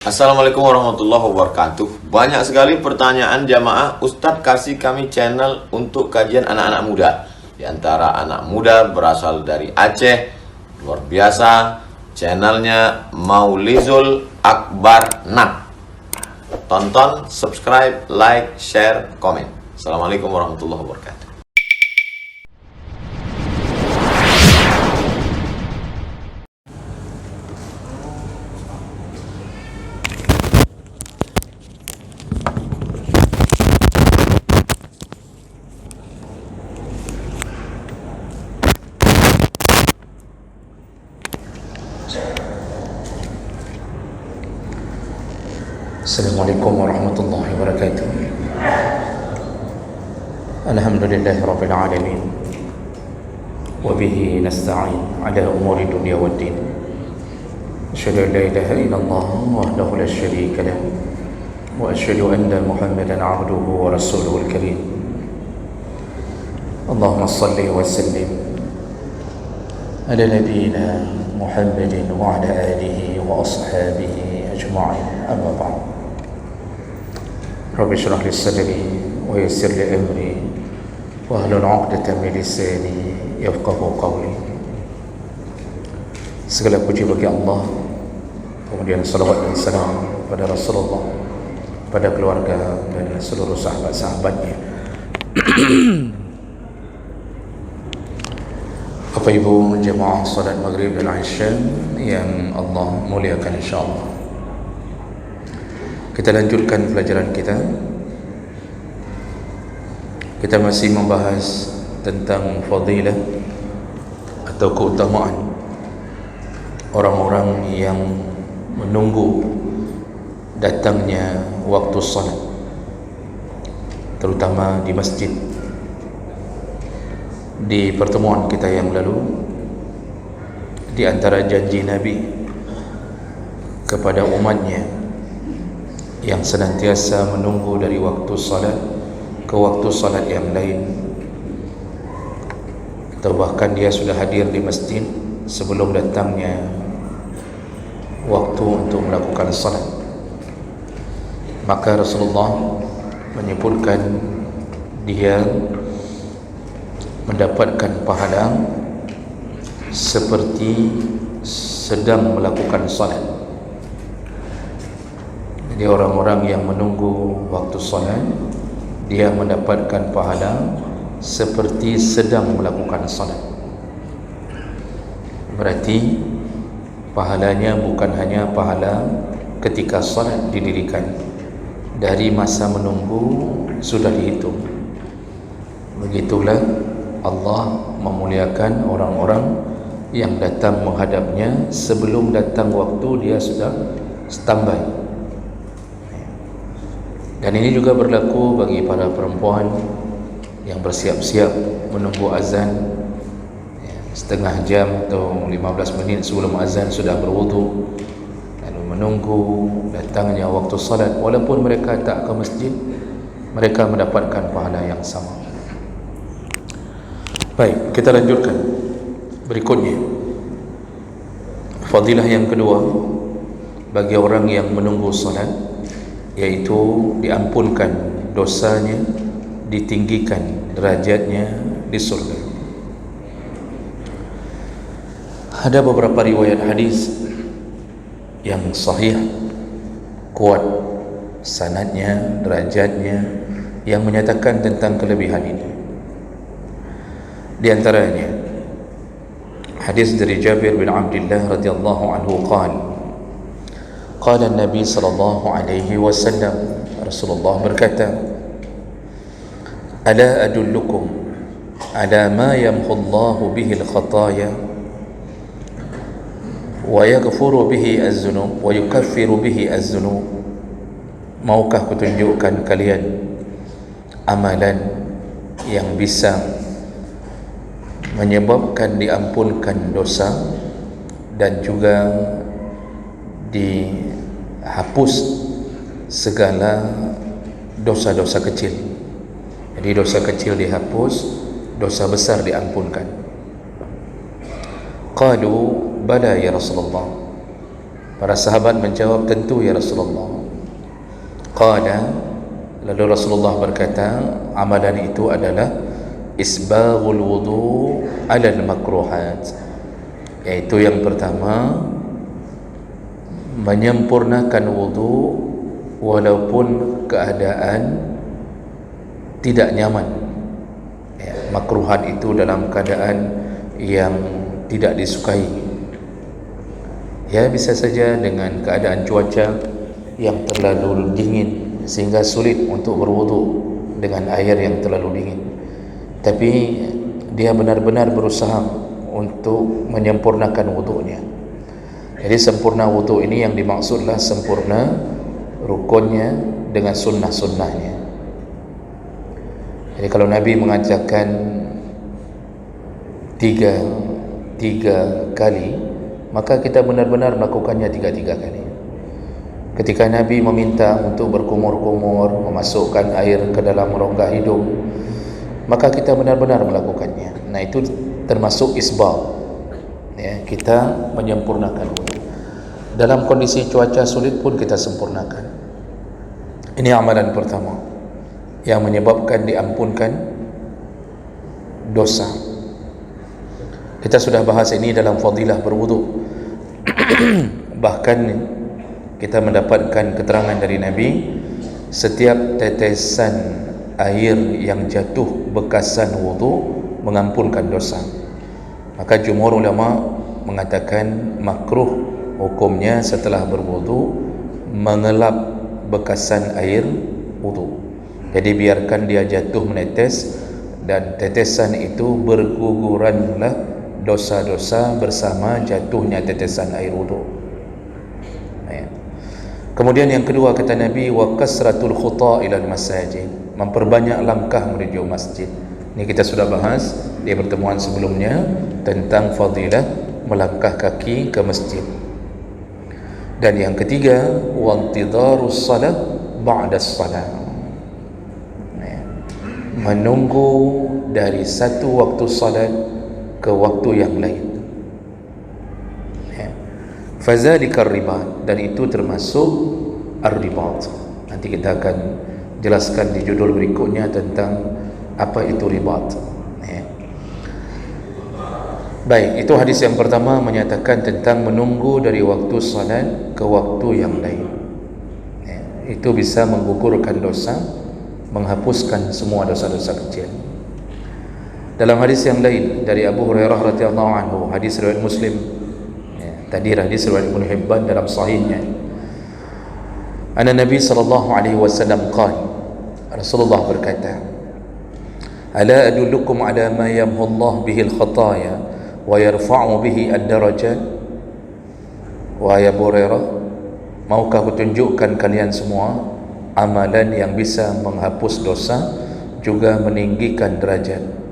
Assalamualaikum warahmatullahi wabarakatuh. Banyak sekali pertanyaan jamaah, Ustadz kasih kami channel untuk kajian anak-anak muda. Di antara anak muda berasal dari Aceh, luar biasa, channelnya Maulizul Akbar Nak. Tonton, subscribe, like, share, komen. Assalamualaikum warahmatullahi wabarakatuh. Assalamualaikum warahmatullahi wabarakatuh. Alhamdulillahi rabbil alamin. Wa bihi nasta'in ala umuri dunya waddin. Asyhadu an la ilaha illallah wahdahu la syarika lah. Wa asyhadu anna Muhammadan 'abduhu wa rasuluhul karim. Allahumma shalli wa sallim ala nabiyyina Muhammadin wa ala alihi wa ashabihi ajma'in. Amma ba'd. Rabbi syrah li sadri wa yassir li amri wahlul 'uqdatam min lisani yafqahu qawli. Segala puji bagi Allah, kemudian salawat dan salam pada Rasulullah, pada keluarga dan seluruh sahabat-sahabatnya. Bapak Ibu jemaah salat maghrib dan isya yang Allah muliakan, insyaallah kita lanjutkan pelajaran kita. Kita masih membahas tentang fadilah atau keutamaan orang-orang yang menunggu datangnya waktu salat, terutama di masjid. Di pertemuan kita yang lalu, di antara janji Nabi kepada umatnya yang senantiasa menunggu dari waktu salat ke waktu salat yang lain, atau bahkan dia sudah hadir di masjid sebelum datangnya waktu untuk melakukan salat, maka Rasulullah menyebutkan dia mendapatkan pahala seperti sedang melakukan salat. Jadi orang-orang yang menunggu waktu salat, dia mendapatkan pahala seperti sedang melakukan salat. Berarti pahalanya bukan hanya pahala ketika salat didirikan, dari masa menunggu sudah dihitung. Begitulah Allah memuliakan orang-orang yang datang menghadapnya sebelum datang waktu, dia sudah standby. Dan ini juga berlaku bagi para perempuan yang bersiap-siap menunggu azan, setengah jam atau 15 menit sebelum azan sudah berwudu, lalu menunggu datangnya waktu salat. Walaupun mereka tak ke masjid, mereka mendapatkan pahala yang sama. Baik, kita lanjutkan berikutnya. Fadilah yang kedua bagi orang yang menunggu salat, yaitu diampunkan dosanya, ditinggikan derajatnya di surga. Ada beberapa riwayat hadis yang sahih, kuat sanadnya, derajatnya, yang menyatakan tentang kelebihan ini. Di antaranya hadis dari Jabir bin Abdullah radhiyallahu anhu qala qala Nabi sallallahu alaihi wasallam, Rasulullah berkata, ala adullukum ala ma yamhu Allahu bihi al-khataya wa yaghfiru bihi az-zunub wa yukaffiru bihi az-zunub. Maukah kutunjukkan kalian amalan yang bisa menyebabkan diampunkan dosa dan juga dihapus segala dosa-dosa kecil. Jadi dosa kecil dihapus, dosa besar diampunkan. Qalu bala ya Rasulullah, Para sahabat menjawab, tentu ya Rasulullah. Qala, lalu Rasulullah berkata, amalan itu adalah isbaghul wudu ala al-makruhat, yaitu yang pertama menyempurnakan wudu walaupun keadaan tidak nyaman. Makruhat itu dalam keadaan yang tidak disukai. Ya, bisa saja dengan keadaan cuaca yang terlalu dingin sehingga sulit untuk berwudu dengan air yang terlalu dingin, tapi dia benar-benar berusaha untuk menyempurnakan wudunya. Jadi sempurna wudu ini yang dimaksudlah sempurna rukunnya dengan sunnah-sunnahnya. Jadi kalau Nabi mengajarkan tiga kali, maka kita benar-benar melakukannya tiga kali. Ketika Nabi meminta untuk berkumur-kumur, memasukkan air ke dalam rongga hidung, maka kita benar-benar melakukannya. Nah, itu termasuk isbagh. Ya, kita menyempurnakan. Dalam kondisi cuaca sulit pun kita sempurnakan. Ini amalan pertama yang menyebabkan diampunkan dosa. Kita sudah bahas ini dalam fadilah berwudu. Bahkan kita mendapatkan keterangan dari Nabi, setiap tetesan air yang jatuh bekasan wudu mengampunkan dosa. Maka jumhur ulama mengatakan makruh hukumnya setelah berwudu mengelap bekasan air wudu. Jadi biarkan dia jatuh menetes, dan tetesan itu berguguranlah dosa-dosa bersama jatuhnya tetesan air wudu. Kemudian yang kedua kata Nabi, wa kasratul khuta ila masajid, memperbanyak langkah menuju masjid. Ini kita sudah bahas di pertemuan sebelumnya tentang fadilah melangkah kaki ke masjid. Dan yang ketiga, wa intidarus salat ba'da salat, menunggu dari satu waktu salat ke waktu yang lain. Fazalika ar-ribat, dan itu termasuk ar-ribat. Nanti kita akan jelaskan di judul berikutnya tentang apa itu ribat. Baik, itu hadis yang pertama menyatakan tentang menunggu dari waktu salat ke waktu yang lain. Itu bisa menggugurkan dosa, menghapuskan semua dosa-dosa kecil. Dalam hadis yang lain dari Abu Hurairah radhiyallahu anhu, hadis riwayat Muslim, tadi hadis riwayat Ibnu Hibban dalam sahihnya, anna Nabi sallallahu alaihi wasallam qala, Rasulullah berkata, ala adullukum ala ma yamhu Allah bihi al-khataya wa yarfa'u bihi ad-darajat. Wahai Abu Hurairah, maukah kutunjukkan kalian semua amalan yang bisa menghapus dosa juga meninggikan derajat.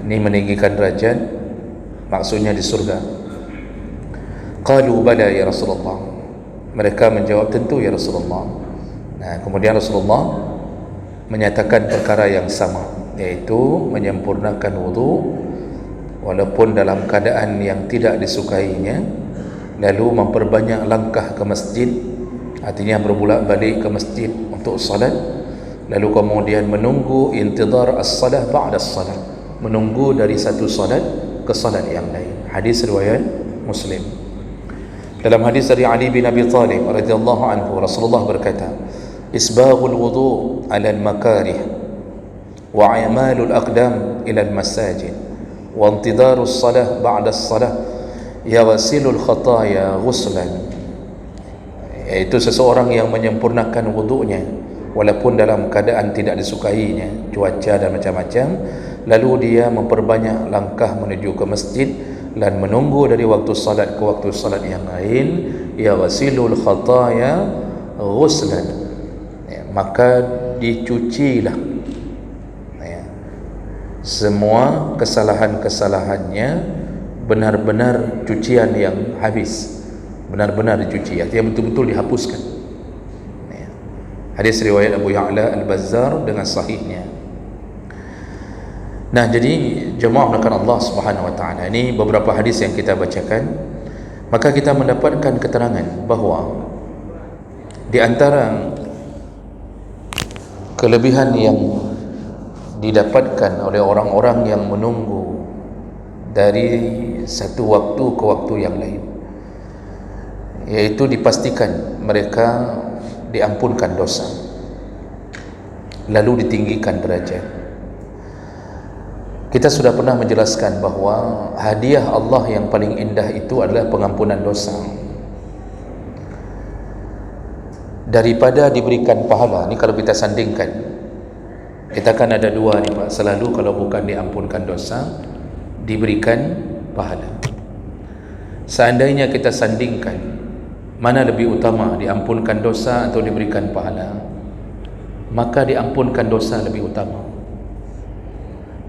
Ini meninggikan derajat maksudnya di surga. Qalu bala ya Rasulullah, mereka menjawab tentu ya Rasulullah. Nah, kemudian Rasulullah menyatakan perkara yang sama, yaitu menyempurnakan wudu walaupun dalam keadaan yang tidak disukainya, lalu memperbanyak langkah ke masjid, artinya berbolak balik ke masjid untuk salat, lalu kemudian menunggu intidar as-salah ba'da as-salah, menunggu dari satu salat ke salat yang lain. Hadis riwayat Muslim. Dalam hadis dari Ali bin Abi Thalib radhiyallahu anhu, Rasulullah berkata, isbaghul wudu 'ala al-makarih wa 'amalul aqdam ila al-masajid wa intidarus salah ba'da as-salah yaghsilul khataya ghuslan, yaitu seseorang yang menyempurnakan wudunya walaupun dalam keadaan tidak disukainya, cuaca dan macam-macam, lalu dia memperbanyak langkah menuju ke masjid dan menunggu dari waktu salat ke waktu salat yang lain, yaghsilul khataya ghuslan, maka dicucilah semua kesalahan-kesalahannya, benar-benar cucian yang habis, benar-benar dicuci, artinya betul-betul dihapuskan. Hadis riwayat Abu Ya'la Al-Bazzar dengan sahihnya. Nah, jadi jemaah melakukan Allah Subhanahu wa taala, ini beberapa hadis yang kita bacakan Maka kita mendapatkan keterangan bahawa di antara kelebihan yang didapatkan oleh orang-orang yang menunggu dari satu waktu ke waktu yang lain, yaitu dipastikan mereka diampunkan dosa, lalu ditinggikan derajat. Kita sudah pernah menjelaskan bahawa hadiah Allah yang paling indah itu adalah pengampunan dosa. Daripada diberikan pahala, ni kalau kita sandingkan, kita kan ada dua ni Pak, selalu kalau bukan diampunkan dosa, diberikan pahala. Seandainya kita sandingkan, mana lebih utama, diampunkan dosa atau diberikan pahala, maka diampunkan dosa lebih utama.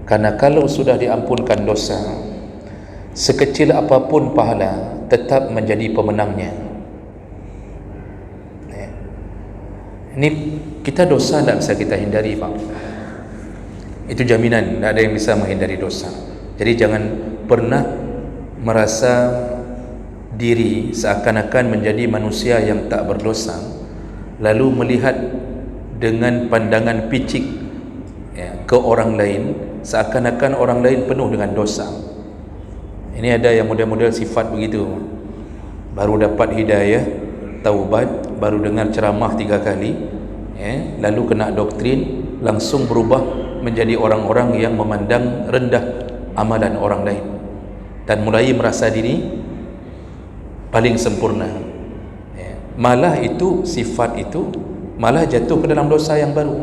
Karena kalau sudah diampunkan dosa, sekecil apapun pahala tetap menjadi pemenangnya. Ini kita dosa tak bisa kita hindari Pak. Itu jaminan, tak ada yang bisa menghindari dosa. Jadi jangan pernah merasa diri seakan-akan menjadi manusia yang tak berdosa, lalu melihat dengan pandangan picik ke orang lain, seakan-akan orang lain penuh dengan dosa. Ini ada yang model-model sifat begitu. Baru dapat hidayah, taubat, baru dengar ceramah 3 kali, lalu kena doktrin, langsung berubah menjadi orang-orang yang memandang rendah amalan orang lain dan mulai merasa diri paling sempurna. Malah itu, sifat itu malah jatuh ke dalam dosa yang baru.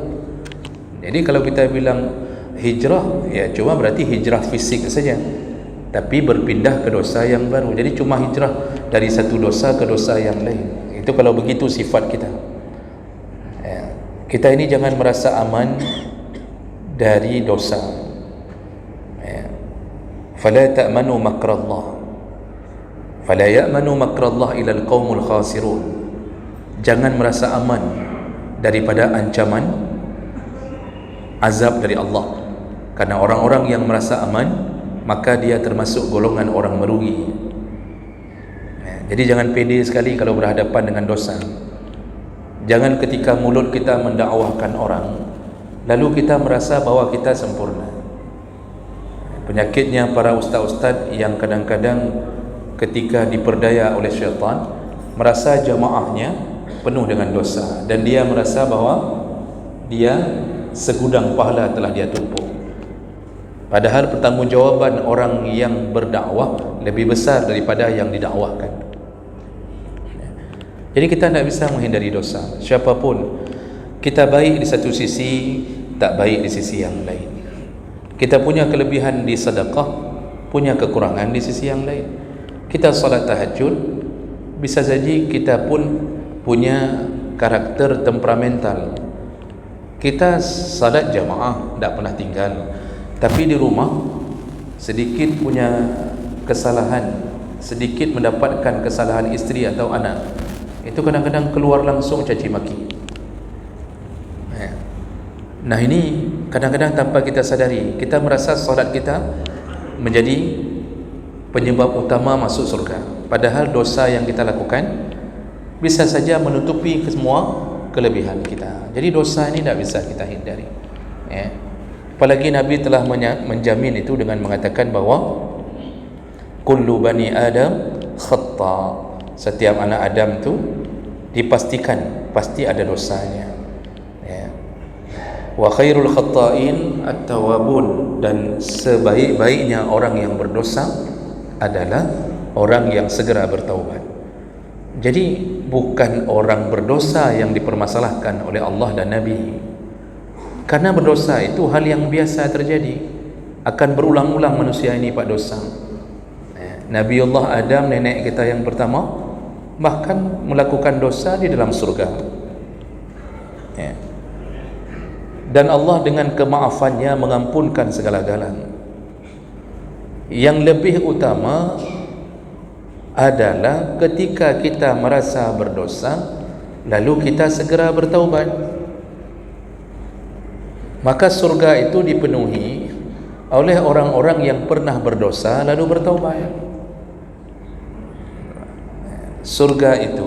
Jadi kalau kita bilang hijrah, ya cuma berarti hijrah fisik saja, tapi berpindah ke dosa yang baru. Jadi cuma hijrah dari satu dosa ke dosa yang lain. Itu kalau begitu sifat kita. Kita ini jangan merasa aman dari dosa. Fala ta'manu makrallah, fala ya'manu makrallah ila al-qaumul khasirun. Jangan merasa aman daripada ancaman azab dari Allah. Karena orang-orang yang merasa aman, maka dia termasuk golongan orang merugi. Jadi jangan pede sekali kalau berhadapan dengan dosa. Jangan ketika mulut kita mendakwahkan orang, lalu kita merasa bahawa kita sempurna. Penyakitnya para ustaz-ustaz yang kadang-kadang ketika diperdaya oleh syaitan, merasa jamaahnya penuh dengan dosa, dan dia merasa bahawa dia segudang pahala telah dia tumpuk. Padahal pertanggungjawaban orang yang berdakwah lebih besar daripada yang didakwahkan. Jadi kita tidak bisa menghindari dosa. Siapapun, kita baik di satu sisi, tak baik di sisi yang lain. Kita punya kelebihan di sedekah, punya kekurangan di sisi yang lain. Kita salat tahajud, bisa jadi kita pun punya karakter temperamental. Kita salat jamaah, tak pernah tinggal, tapi di rumah sedikit punya kesalahan, sedikit mendapatkan kesalahan isteri atau anak, itu kadang-kadang keluar langsung caci maki. Nah ini kadang-kadang tanpa kita sadari, kita merasa salat kita menjadi penyebab utama masuk surga, padahal dosa yang kita lakukan bisa saja menutupi semua kelebihan kita. Jadi dosa ini tidak bisa kita hindari. Apalagi Nabi telah menjamin itu dengan mengatakan bahawa kullu bani Adam khata, setiap anak Adam tu dipastikan pasti ada dosanya. Wa khairul khata'in at-tawwabun, dan sebaik-baiknya orang yang berdosa adalah orang yang segera bertaubat. Jadi bukan orang berdosa yang dipermasalahkan oleh Allah dan Nabi, karena berdosa itu hal yang biasa terjadi, akan berulang-ulang manusia ini buat dosa. Nabiullah Adam, nenek kita yang pertama, bahkan melakukan dosa di dalam surga. Dan Allah dengan kemaafannya mengampunkan segala-galanya. Yang lebih utama adalah ketika kita merasa berdosa, lalu kita segera bertaubat, maka surga itu dipenuhi oleh orang-orang yang pernah berdosa lalu bertaubat. surga itu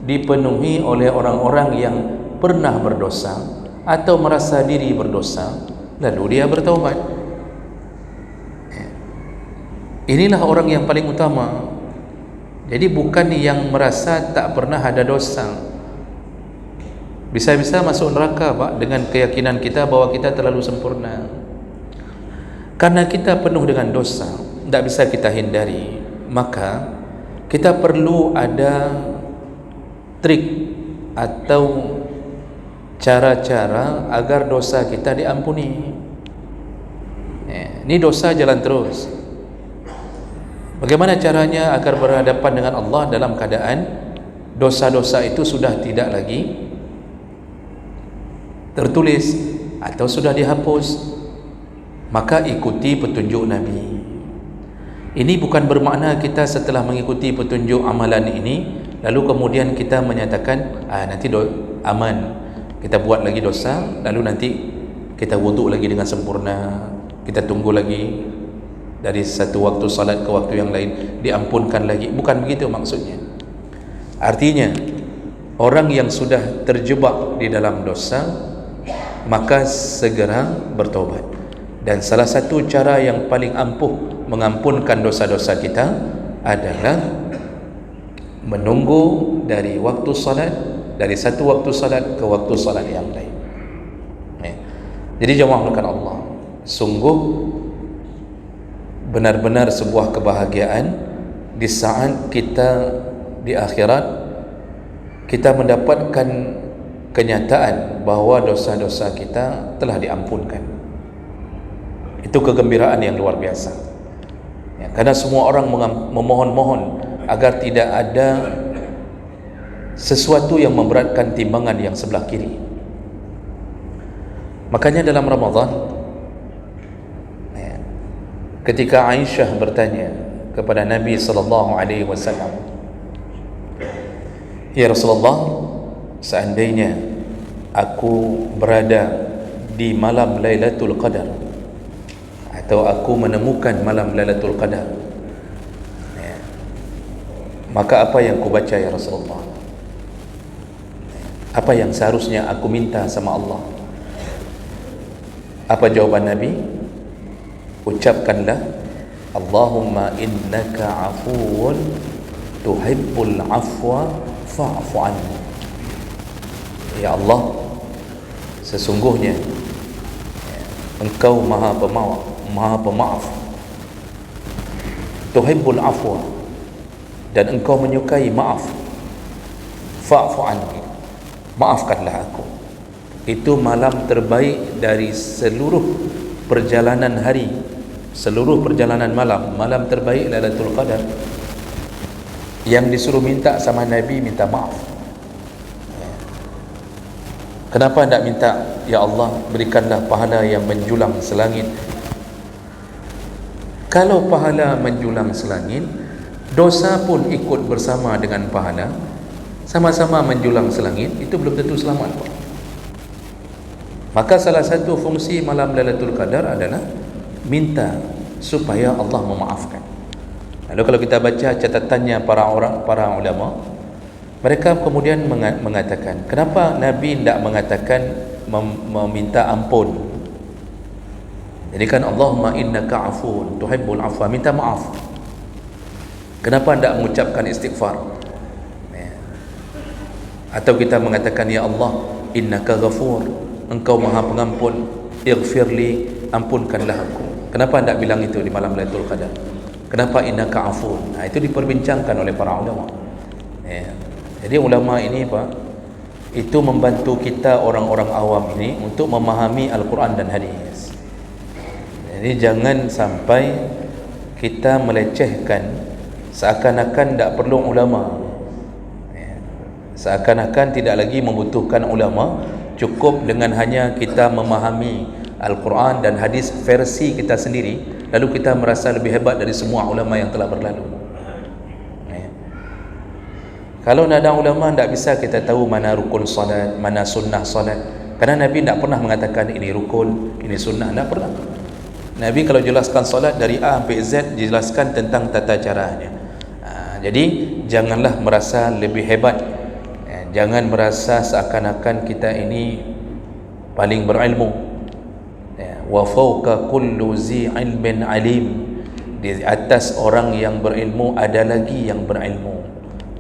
dipenuhi oleh orang-orang yang pernah berdosa atau merasa diri berdosa, lalu dia bertaubat. Inilah orang yang paling utama. Jadi bukan yang merasa tak pernah ada dosa. Bisa-bisa masuk neraka Pak dengan keyakinan kita bahwa kita terlalu sempurna. Karena kita penuh dengan dosa, tidak bisa kita hindari, maka kita perlu ada trik atau cara-cara agar dosa kita diampuni. Ini dosa jalan terus. Bagaimana caranya agar berhadapan dengan Allah dalam keadaan dosa-dosa itu sudah tidak lagi tertulis atau sudah dihapus? Maka ikuti petunjuk Nabi. Ini bukan bermakna kita setelah mengikuti petunjuk amalan ini lalu kemudian kita menyatakan nanti aman, kita buat lagi dosa lalu nanti kita wuduk lagi dengan sempurna, kita tunggu lagi dari satu waktu salat ke waktu yang lain diampunkan lagi. Bukan begitu maksudnya. Artinya orang yang sudah terjebak di dalam dosa maka segera bertobat. Dan salah satu cara yang paling ampuh mengampunkan dosa-dosa kita adalah menunggu dari waktu salat, dari satu waktu salat ke waktu salat yang lain. Jadi jemaah Allah, sungguh benar-benar sebuah kebahagiaan di saat kita di akhirat kita mendapatkan kenyataan bahawa dosa-dosa kita telah diampunkan. Itu kegembiraan yang luar biasa. Karena semua orang memohon-mohon agar tidak ada sesuatu yang memberatkan timbangan yang sebelah kiri. Makanya dalam Ramadan, ketika Aisyah bertanya kepada Nabi SAW, "Ya Rasulullah, seandainya aku berada di malam Lailatul Qadar atau aku menemukan malam Lailatul Qadar, maka apa yang ku baca ya Rasulullah? Apa yang seharusnya aku minta sama Allah?" Apa jawaban Nabi? Ucapkanlah, "Allahumma innaka afuwun tuhibbul afwa fa'fu anni." Ya Allah, sesungguhnya Engkau maha pemaaf, tuhibbul afwa, dan Engkau menyukai maaf, fa'fu anni, maafkanlah aku. Itu malam terbaik dari seluruh perjalanan hari, seluruh perjalanan malam. Malam terbaik Lailatul Qadar. Yang disuruh minta sama Nabi, minta maaf. Kenapa tidak minta, ya Allah berikanlah pahala yang menjulang selangit? Kalau pahala menjulang selangit, dosa pun ikut bersama dengan pahala, sama-sama menjulang selangit, itu belum tentu selamat. Maka salah satu fungsi malam Lailatul Qadar adalah minta supaya Allah memaafkan. Lalu kalau kita baca catatannya para ulama, mereka kemudian mengatakan, kenapa Nabi tidak mengatakan meminta ampun? Jadi kan Allahumma innaka afuun tuhibbul afwa, minta maaf. Kenapa tidak mengucapkan istighfar? Atau kita mengatakan, ya Allah innaka ghafur, Engkau maha pengampun, ighfirli, ampunkanlah aku. Kenapa tidak bilang itu di malam Lailatul Qadar? Kenapa innaka afuun? Itu diperbincangkan oleh para ulama. Jadi ulama ini Pak, itu membantu kita orang-orang awam ini untuk memahami Al-Quran dan hadis. Jadi jangan sampai kita melecehkan seakan-akan tidak perlu ulama, seakan-akan tidak lagi membutuhkan ulama, cukup dengan hanya kita memahami Al-Quran dan hadis versi kita sendiri, lalu kita merasa lebih hebat dari semua ulama yang telah berlalu. Kalau tidak ada ulama, tidak bisa kita tahu mana rukun salat, mana sunnah salat. Karena Nabi tidak pernah mengatakan ini rukun, ini sunnah, tidak pernah. Nabi kalau jelaskan salat dari A sampai Z, jelaskan tentang tata caranya. Jadi janganlah merasa lebih hebat, jangan merasa seakan-akan kita ini paling berilmu. Wa fawqa kullu zi ilmin alim, di atas orang yang berilmu ada lagi yang berilmu.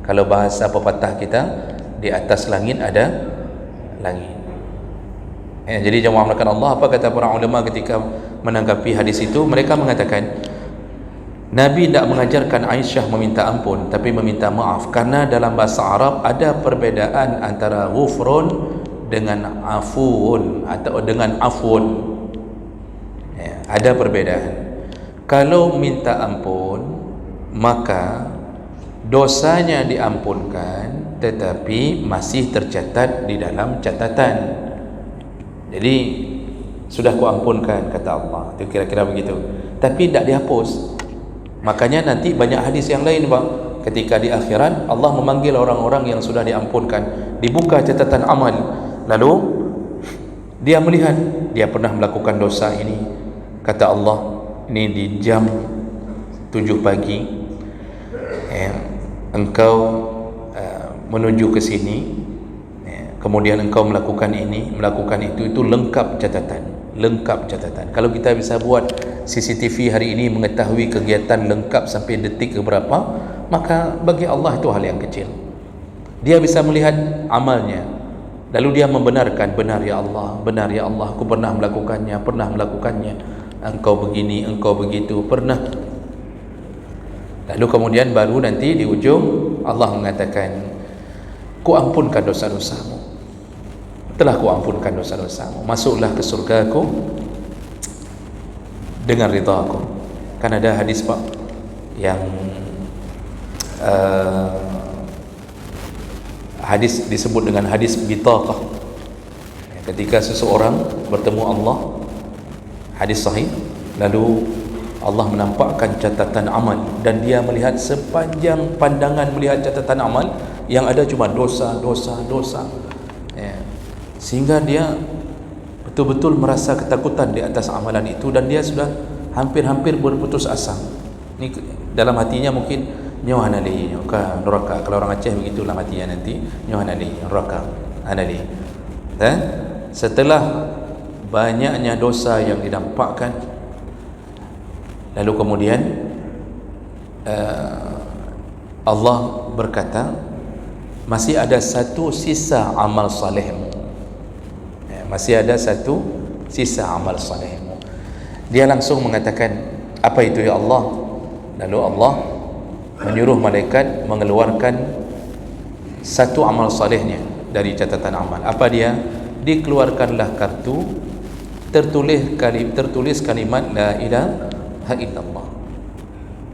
Kalau bahasa pepatah kita, di atas langit ada langit. Jadi jemaah melakukan Allah, apa kata para ulama ketika menanggapi hadis itu? Mereka mengatakan Nabi tidak mengajarkan Aisyah meminta ampun, tapi meminta maaf, karena dalam bahasa Arab ada perbezaan antara ghufrun dengan afuun atau dengan afun. Ada perbezaan. Kalau minta ampun maka dosanya diampunkan, tetapi masih tercatat di dalam catatan. Jadi sudah kuampunkan kata Allah, itu kira-kira begitu, tapi tidak dihapus. Makanya nanti banyak hadis yang lain, Pak, ketika di akhirat Allah memanggil orang-orang yang sudah diampunkan, dibuka catatan amal, lalu dia melihat dia pernah melakukan dosa ini, kata Allah, ini di jam 7 pagi engkau menuju ke sini, kemudian engkau melakukan ini, melakukan itu lengkap catatan. Kalau kita bisa buat CCTV hari ini mengetahui kegiatan lengkap sampai detik ke berapa, maka bagi Allah itu hal yang kecil. Dia bisa melihat amalnya, lalu dia membenarkan, benar ya Allah, aku pernah melakukannya, engkau begini, engkau begitu, pernah. Lalu kemudian baru nanti di ujung Allah mengatakan, ku ampunkan dosa-dosamu, telah ku ampunkan dosa-dosamu, masuklah ke surgaku dengan ridhaku. Kan ada hadis, Pak, yang hadis disebut dengan hadis bitaqah, ketika seseorang bertemu Allah, hadis sahih, lalu Allah menampakkan catatan amal dan dia melihat sepanjang pandangan melihat catatan amal, yang ada cuma dosa, sehingga dia betul-betul merasa ketakutan di atas amalan itu, dan dia sudah hampir-hampir berputus asa. Ini dalam hatinya mungkin nyohan alaihi neraka. Kalau orang Aceh begitulah hatinya nanti, nyohan alaihi neraka alaihi. Dan setelah banyaknya dosa yang didampakkan, lalu kemudian Allah berkata, masih ada satu sisa amal salehmu, masih ada satu sisa amal salehmu. Dia langsung mengatakan, apa itu ya Allah? Lalu Allah menyuruh malaikat mengeluarkan satu amal salehnya dari catatan amal. Apa dia? Dikeluarkanlah kartu, tertulis kalimat la ilaha illallah.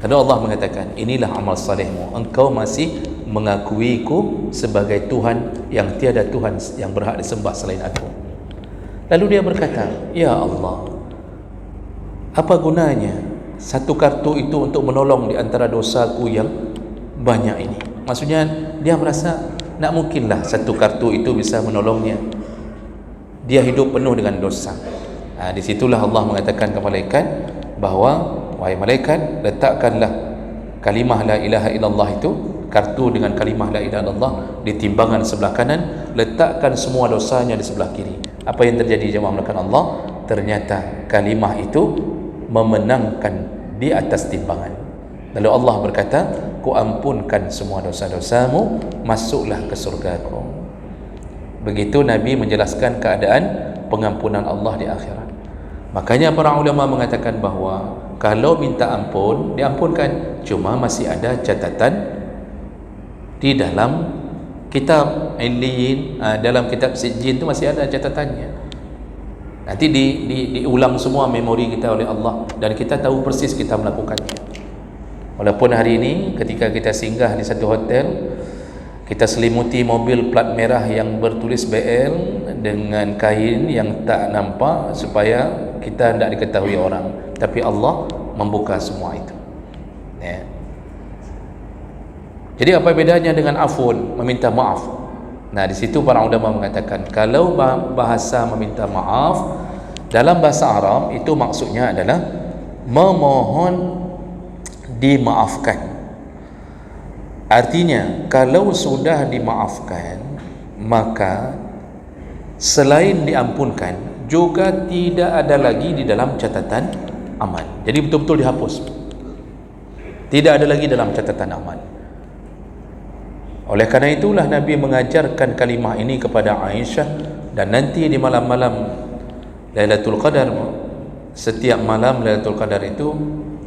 Lalu Allah mengatakan, inilah amal salehmu, engkau masih mengakuiku sebagai Tuhan yang tiada Tuhan yang berhak disembah selain aku. Lalu dia berkata, ya Allah, apa gunanya satu kartu itu untuk menolong di antara dosaku yang banyak ini? Maksudnya dia merasa tak mungkinlah satu kartu itu bisa menolongnya. Dia hidup penuh dengan dosa. Di situlah Allah mengatakan kepada malaikat bahawa, wahai malaikat, letakkanlah kalimah la ilaha illallah itu, kartu dengan kalimah la ilaha illallah, di timbangan sebelah kanan, letakkan semua dosanya di sebelah kiri. Apa yang terjadi jemaah melakukan Allah? Ternyata kalimah itu memenangkan di atas timbangan. Lalu Allah berkata, ku ampunkan semua dosa-dosamu, masuklah ke surgaku. Begitu Nabi menjelaskan keadaan pengampunan Allah di akhirat. Makanya para ulama mengatakan bahawa kalau minta ampun, diampunkan, cuma masih ada catatan di dalam kitab Illiyin, dalam kitab Sijjin itu masih ada catatannya. Nanti diulang semua memori kita oleh Allah, dan kita tahu persis kita melakukannya. Walaupun hari ini ketika kita singgah di satu hotel, kita selimuti mobil plat merah yang bertulis BL dengan kain yang tak nampak supaya kita tidak diketahui orang, tapi Allah membuka semua itu. Jadi apa bedanya dengan afun, meminta maaf? Nah, di situ para ulama mengatakan, kalau bahasa meminta maaf dalam bahasa Arab itu maksudnya adalah memohon dimaafkan. Artinya kalau sudah dimaafkan, maka selain diampunkan juga tidak ada lagi di dalam catatan amal. Jadi betul-betul dihapus, tidak ada lagi dalam catatan amal. Oleh karena itulah Nabi mengajarkan kalimah ini kepada Aisyah, dan nanti di malam-malam Lailatul Qadar, setiap malam Lailatul Qadar itu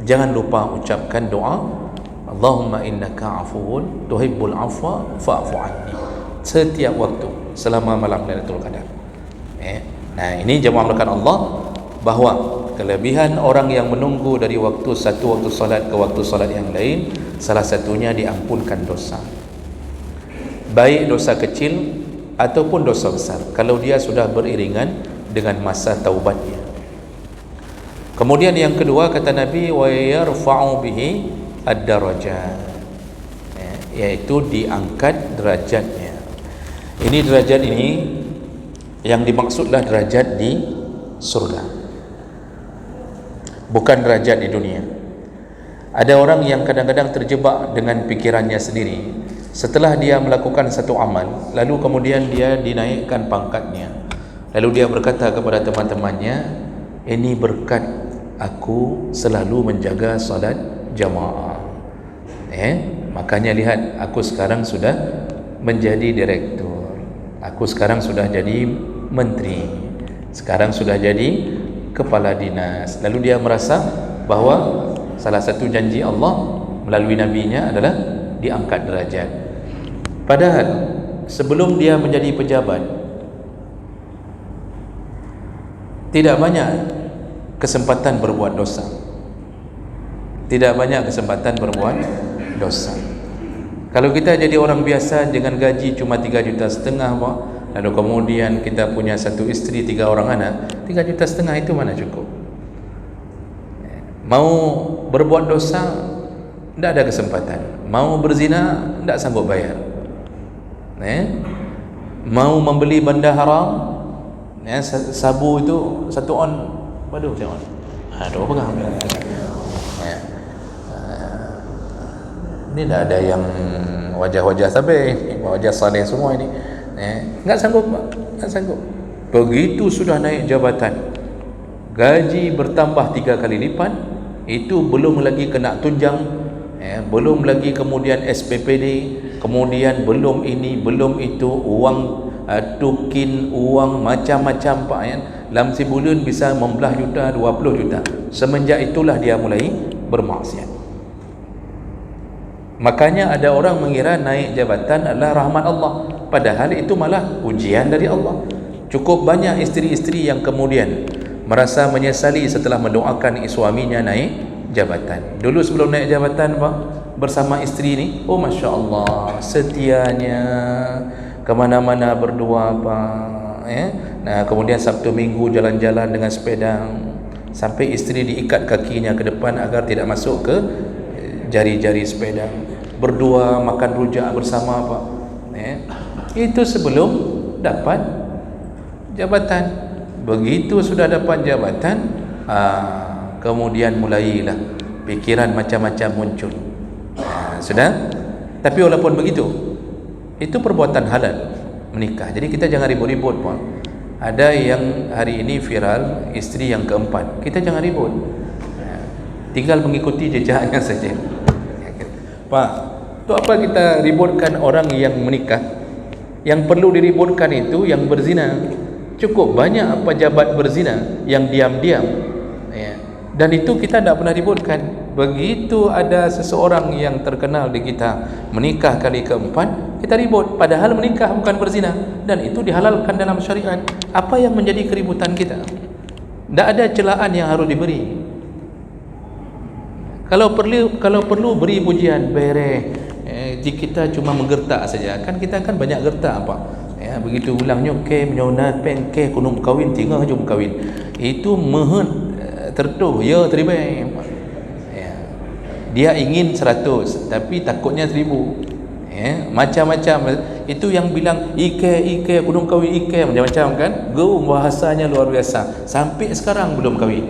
jangan lupa ucapkan doa Allahumma innaka afuwun tuhibbul afwa fa'fu anni setiap waktu selama malam Lailatul Qadar. Nah, ini jemaah melakukan Allah, bahawa kelebihan orang yang menunggu dari satu waktu salat ke waktu salat yang lain, salah satunya diampunkan dosa, baik dosa kecil ataupun dosa besar, kalau dia sudah beriringan dengan masa taubatnya. Kemudian yang kedua kata Nabi, wa yarfa'u bihi ad-darajat, yaitu diangkat derajatnya. Ini derajat ini yang dimaksudlah derajat di surga, bukan derajat di dunia. Ada orang yang kadang-kadang terjebak dengan pikirannya sendiri. Setelah dia melakukan satu amal, lalu kemudian dia dinaikkan pangkatnya, lalu dia berkata kepada teman-temannya, ini berkat aku selalu menjaga salat jamaah. Makanya lihat, aku sekarang sudah menjadi direktur, aku sekarang sudah jadi menteri, sekarang sudah jadi kepala dinas. Lalu dia merasa bahawa salah satu janji Allah melalui nabinya adalah diangkat derajat. Padahal sebelum dia menjadi pejabat, tidak banyak kesempatan berbuat dosa, tidak banyak kesempatan berbuat dosa. Kalau kita jadi orang biasa dengan gaji cuma 3,5 juta, lalu kemudian kita punya satu isteri, 3 orang anak, 3,5 juta itu mana cukup? Mau berbuat dosa, tidak ada kesempatan. Mau berzina, tidak sanggup bayar. Mau membeli benda haram, sabu itu 1 on, waduh saya on, aduh pegang. Ini tidak ada yang wajah-wajah sabih, wajah saleh semua ini. Enggak sanggup, enggak sanggup. Begitu sudah naik jabatan, gaji bertambah 3 kali lipat, itu belum lagi kena tunjang, belum lagi kemudian SPPD, kemudian belum ini, belum itu, uang tukin, uang macam-macam Pak, dalam sebulan bisa 15 juta, 20 juta. Semenjak itulah dia mulai bermaksiat. Makanya ada orang mengira naik jabatan adalah rahmat Allah, padahal itu malah ujian dari Allah. Cukup banyak isteri-isteri yang kemudian merasa menyesali setelah mendoakan suaminya naik jabatan. Dulu sebelum naik jabatan Pak, bersama isteri ni, oh Masya Allah, setianya kemana-mana berdua Pak. Nah, kemudian Sabtu Minggu jalan-jalan dengan sepeda, sampai isteri diikat kakinya ke depan agar tidak masuk ke jari-jari sepeda. Berdua makan rujak bersama Pak. Itu sebelum dapat jabatan. Begitu sudah dapat jabatan, kemudian mulailah pikiran macam-macam muncul. Sudah. Tapi walaupun begitu, itu perbuatan halal menikah. Jadi kita jangan ribut-ribut Pak. Ada yang hari ini viral, isteri yang keempat. Kita jangan ribut, tinggal mengikuti jejaknya saja. Pak, itu apa kita ributkan orang yang menikah? Yang perlu diributkan itu yang berzina. Cukup banyak pejabat berzina yang diam-diam, dan itu kita tidak pernah ributkan. Begitu ada seseorang yang terkenal di kita menikah kali keempat, kita ribut, padahal menikah bukan berzina, dan itu dihalalkan dalam syariat. Apa yang menjadi keributan kita? Tidak ada celaan yang harus diberi. Kalau perlu beri pujian, kita cuma menggertak saja. Kan kita kan banyak gertak Pak. Begitu ulangnya ke menyona pen ke kunum kawin tinggal jom kawin. Itu mehen tertuh ya terima. Dia ingin 100 tapi takutnya 1000. Macam-macam. Itu yang bilang ike kunum kawin ike macam-macam kan. Bahasanya luar biasa. Sampai sekarang belum kawin.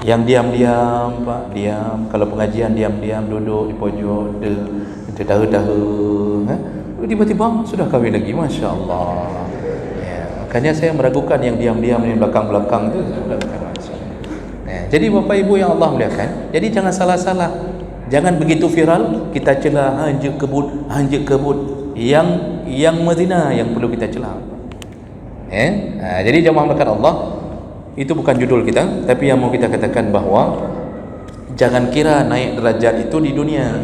Yang diam-diam, Pak, diam. Kalau pengajian diam-diam duduk di pojok, terdaha-daha, tiba-tiba sudah kahwin lagi, Masya Allah. Ya, makanya saya meragukan yang diam-diam di belakang-belakang itu sudah bukan Masya Allah. Ya, jadi Bapak Ibu yang Allah muliakan, jadi jangan salah-salah. Jangan begitu viral kita celah hanjak kebut yang Madinah yang perlu kita celah. Jadi jemaah melakukan Allah, itu bukan judul kita, tapi yang mau kita katakan bahawa jangan kira naik derajat itu di dunia,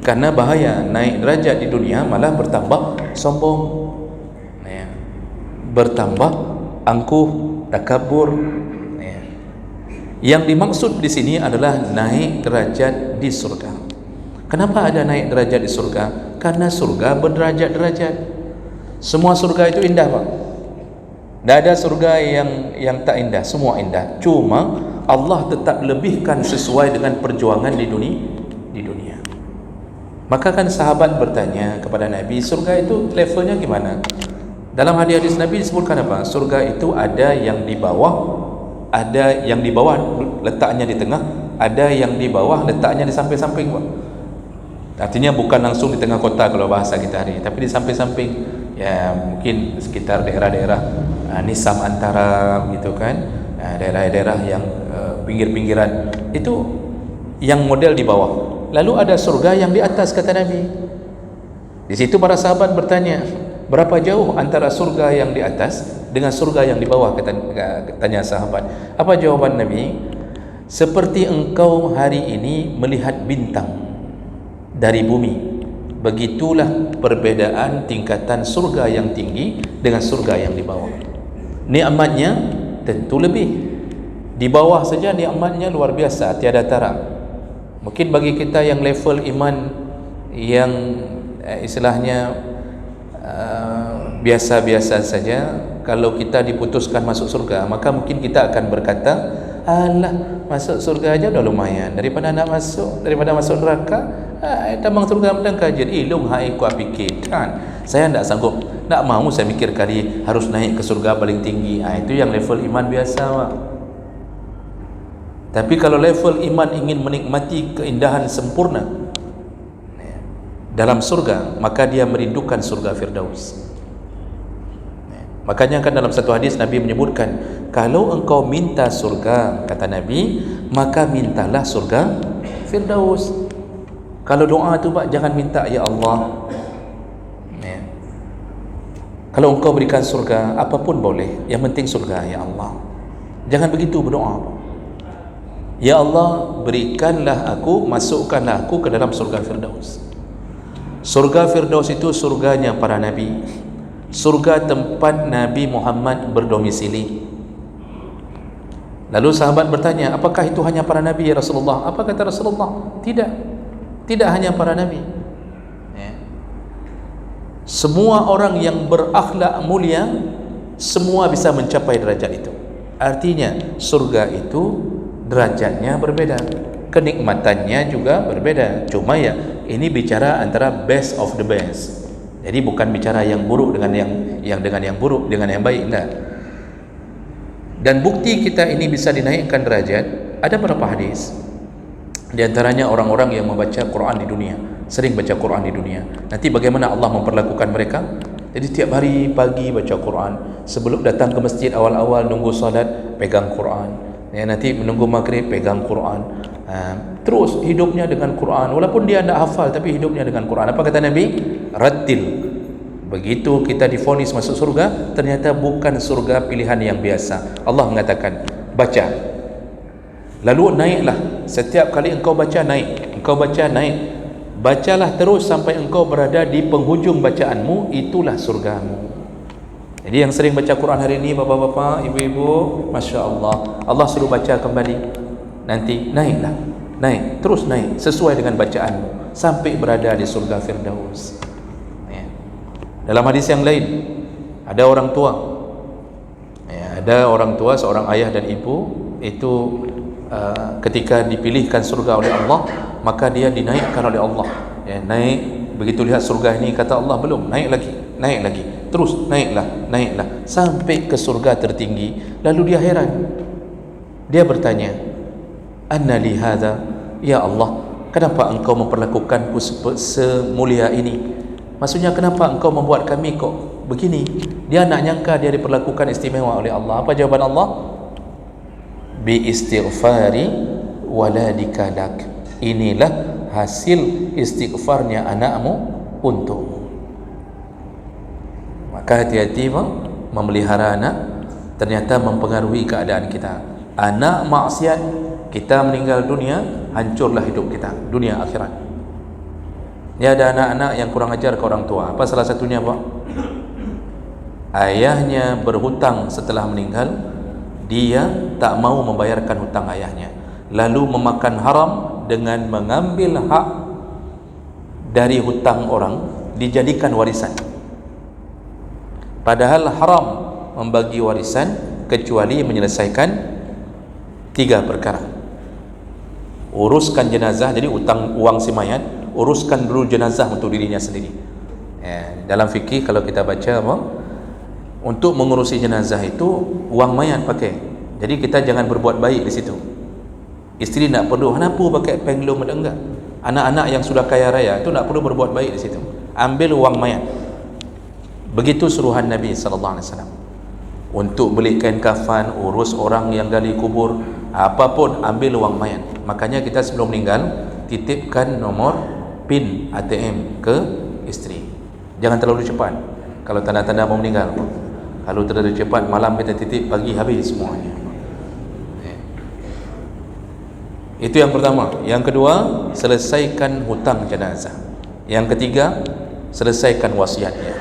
karena bahaya naik derajat di dunia malah bertambah sombong, bertambah angkuh, takabur. Yang dimaksud di sini adalah naik derajat di surga. Kenapa ada naik derajat di surga? Karena surga berderajat-derajat. Semua surga itu indah, Pak. Tidak ada surga yang tak indah, semua indah. Cuma Allah tetap lebihkan sesuai dengan perjuangan di dunia. Maka kan sahabat bertanya kepada Nabi, surga itu levelnya gimana? Dalam hadis Nabi disebutkan apa? Surga itu ada yang di bawah, ada yang di bawah letaknya di tengah, ada yang di bawah letaknya di samping-samping, Pak. Artinya bukan langsung di tengah kota kalau bahasa kita hari ini, tapi di samping-samping. Ya, mungkin sekitar daerah-daerah Nisam Antara gitu kan, daerah-daerah yang pinggir-pinggiran itu yang model di bawah. Lalu ada surga yang di atas, kata Nabi. Di situ para sahabat bertanya, berapa jauh antara surga yang di atas dengan surga yang di bawah? Tanya sahabat. Apa jawaban Nabi? Seperti engkau hari ini melihat bintang dari bumi, begitulah perbedaan tingkatan surga yang tinggi dengan surga yang di bawah. Nikmatnya tentu lebih. Di bawah saja nikmatnya luar biasa, tiada tara. Mungkin bagi kita yang level iman yang istilahnya biasa-biasa saja, kalau kita diputuskan masuk surga, maka mungkin kita akan berkata, alah, masuk surga aja udah lumayan, daripada masuk neraka. Tambang surga menang kajian ilung hai ku fikir kan. Saya tidak sanggup, tidak mahu saya mikir kali harus naik ke surga paling tinggi. Itu yang level iman biasa, Pak. Tapi kalau level iman ingin menikmati keindahan sempurna dalam surga, maka dia merindukan surga Firdaus. Makanya kan dalam satu hadis Nabi menyebutkan, kalau engkau minta surga, kata Nabi, maka mintalah surga Firdaus. Kalau doa tu, Pak, jangan minta ya Allah. Kalau engkau berikan surga, apapun boleh, yang penting surga ya Allah. Jangan begitu berdoa, Pak. Ya Allah, berikanlah aku, masukkanlah aku ke dalam surga Firdaus. Surga Firdaus itu surganya para nabi, surga tempat Nabi Muhammad berdomisili. Lalu sahabat bertanya, apakah itu hanya para nabi ya Rasulullah? Apa kata Rasulullah? Tidak hanya para nabi. Semua orang yang berakhlak mulia, semua bisa mencapai derajat itu. Artinya surga itu derajatnya berbeda, kenikmatannya juga berbeda. Cuma ya ini bicara antara best of the best. Jadi bukan bicara yang buruk dengan yang dengan yang buruk dengan yang baik, enggak. Dan bukti kita ini bisa dinaikkan derajat ada beberapa hadis. Di antaranya orang-orang yang membaca Quran di dunia, sering baca Quran di dunia. Nanti bagaimana Allah memperlakukan mereka? Jadi tiap hari pagi baca Quran, sebelum datang ke masjid awal-awal nunggu salat pegang Quran, nanti menunggu maghrib pegang Quran, terus hidupnya dengan Quran. Walaupun dia tidak hafal, tapi hidupnya dengan Quran. Apa kata Nabi? Rattil. Begitu kita divonis masuk surga, ternyata bukan surga pilihan yang biasa. Allah mengatakan, baca. Lalu naiklah. Setiap kali engkau baca naik, engkau baca naik. Bacalah terus sampai engkau berada di penghujung bacaanmu, itulah surgamu. Jadi yang sering baca Quran hari ini, bapak-bapak, ibu-ibu, Masya Allah, Allah suruh baca kembali. Nanti naiklah, naik, terus naik sesuai dengan bacaanmu sampai berada di surga Firdaus. Dalam hadis yang lain, ada orang tua, ada orang tua, seorang ayah dan ibu itu ketika dipilihkan surga oleh Allah, maka dia dinaikkan oleh Allah. Naik, begitu lihat surga ini, kata Allah, belum, naik lagi, terus naiklah sampai ke surga tertinggi. Lalu dia heran, dia bertanya, anna li hadha, ya Allah, kenapa engkau memperlakukanku semulia ini? Maksudnya kenapa engkau membuat kami kok begini? Dia nak nyangka dia diperlakukan istimewa oleh Allah. Apa jawaban Allah? Bi istighfari waladika lak, inilah hasil istighfarnya anakmu untukmu. Maka hati-hati memelihara anak, ternyata mempengaruhi keadaan kita. Anak maksiat, kita meninggal dunia, hancurlah hidup kita, dunia akhirat. Dia ada anak-anak yang kurang ajar ke orang tua. Apa salah satunya, Pak? Ayahnya berhutang setelah meninggal, dia tak mau membayarkan hutang ayahnya, lalu memakan haram dengan mengambil hak dari hutang orang dijadikan warisan. Padahal haram membagi warisan kecuali menyelesaikan 3 perkara. Uruskan jenazah, jadi utang uang si mayat, uruskan dulu jenazah untuk dirinya sendiri. Dalam fikih kalau kita baca apa, untuk mengurusi jenazah itu uang mayat pakai. Jadi kita jangan berbuat baik di situ. Isteri nak perlu, kenapa pakai penglom ada enggak? Anak-anak yang sudah kaya raya itu nak perlu berbuat baik di situ. Ambil uang mayat. Begitu suruhan Nabi sallallahu alaihi wasallam. Untuk beli kain kafan, urus orang yang gali kubur, apapun ambil uang mayat. Makanya kita sebelum meninggal titipkan nomor PIN ATM ke isteri. Jangan terlalu cepat. Kalau tanda-tanda mau meninggal. Kalau terlalu cepat malam kita titip, pagi habis semuanya. Itu yang pertama. Yang kedua, selesaikan hutang jenazah. Yang ketiga, selesaikan wasiatnya.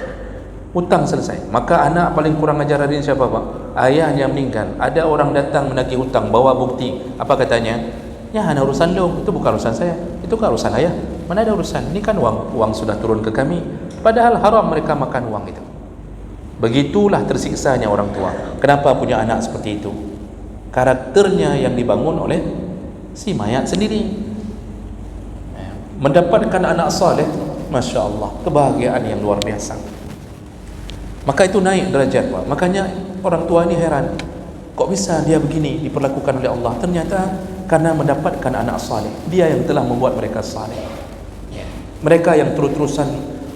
Hutang selesai. Maka anak paling kurang ajar hari ini siapa, Pak? Ayahnya meninggal, ada orang datang menagih hutang, bawa bukti. Apa katanya? Ya, hanya urusan lo, itu bukan urusan saya, itu kan urusan ayah. Mana ada urusan? Ini kan uang sudah turun ke kami. Padahal haram mereka makan uang itu. Begitulah tersiksanya orang tua. Kenapa punya anak seperti itu? Karakternya yang dibangun oleh si mayat sendiri. Mendapatkan anak saleh, Masya Allah, kebahagiaan yang luar biasa. Maka itu naik derajat, Pak. Makanya orang tua ini heran, kok bisa dia begini diperlakukan oleh Allah? Ternyata karena mendapatkan anak saleh. Dia yang telah membuat mereka saleh. Mereka yang terus-terusan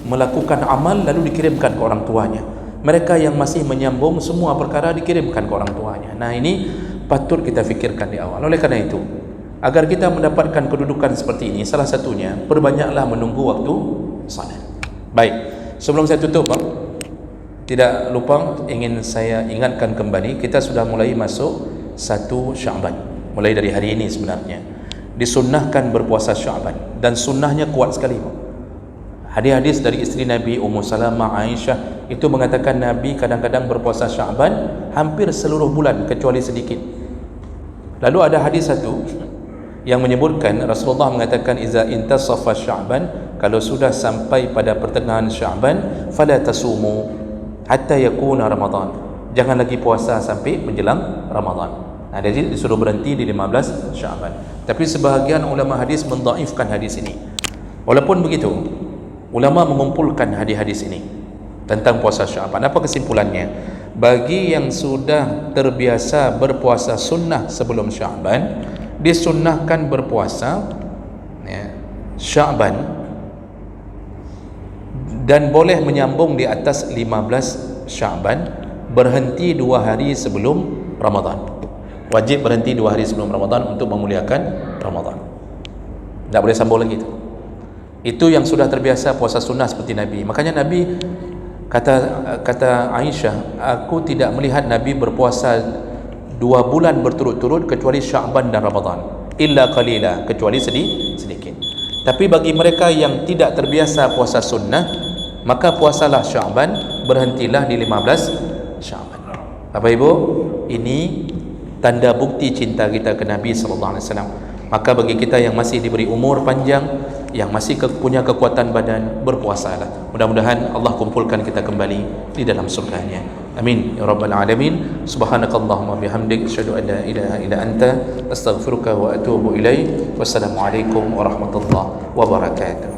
melakukan amal lalu dikirimkan ke orang tuanya. Mereka yang masih menyambung semua perkara dikirimkan ke orang tuanya. Nah, ini patut kita fikirkan di awal. Oleh karena itu, agar kita mendapatkan kedudukan seperti ini, salah satunya perbanyaklah menunggu waktu salat. Baik, sebelum saya tutup, Pak, tidak lupa ingin saya ingatkan kembali, kita sudah mulai masuk 1 Sya'ban. Mulai dari hari ini sebenarnya disunnahkan berpuasa Sya'ban, dan sunnahnya kuat sekali, Pak. Hadis-hadis dari isteri Nabi Ummu Salamah, Aisyah itu mengatakan Nabi kadang-kadang berpuasa Sya'ban hampir seluruh bulan kecuali sedikit. Lalu ada hadis satu yang menyebutkan Rasulullah mengatakan iza intasafa Sya'ban, kalau sudah sampai pada pertengahan Sya'ban, fala tasumu hatta yakuna Ramadan, jangan lagi puasa sampai menjelang Ramadan. Nah, jadi disuruh berhenti di 15 Sya'ban. Tapi sebahagian ulama hadis mendhaifkan hadis ini. Walaupun begitu, ulama mengumpulkan hadis-hadis ini tentang puasa Sya'ban. Apa kesimpulannya? Bagi yang sudah terbiasa berpuasa sunnah sebelum Sya'ban, disunnahkan berpuasa Sya'ban dan boleh menyambung di atas 15 Sya'ban, berhenti 2 hari sebelum Ramadan. Wajib berhenti 2 hari sebelum Ramadan untuk memuliakan Ramadan. Tak boleh sambung lagi itu. Itu yang sudah terbiasa puasa sunnah seperti Nabi. Makanya Nabi kata Aisyah, aku tidak melihat Nabi berpuasa 2 bulan berturut-turut kecuali Sya'ban dan Ramadan, illa qalila, kecuali sedikit. Tapi bagi mereka yang tidak terbiasa puasa sunnah, maka puasalah Sya'ban, berhentilah di 15 Sya'ban. Bapak Ibu, ini tanda bukti cinta kita ke Nabi sallallahu alaihi wasallam. Maka bagi kita yang masih diberi umur panjang, yang masih punya kekuatan badan, berpuasalah. Mudah-mudahan Allah kumpulkan kita kembali di dalam surganya. Amin ya rabbal alamin. Subhanakallahumma bihamdik, asyhadu an la ilaha illa anta, astaghfiruka wa atubu ilaik. Wassalamualaikum warahmatullahi wabarakatuh.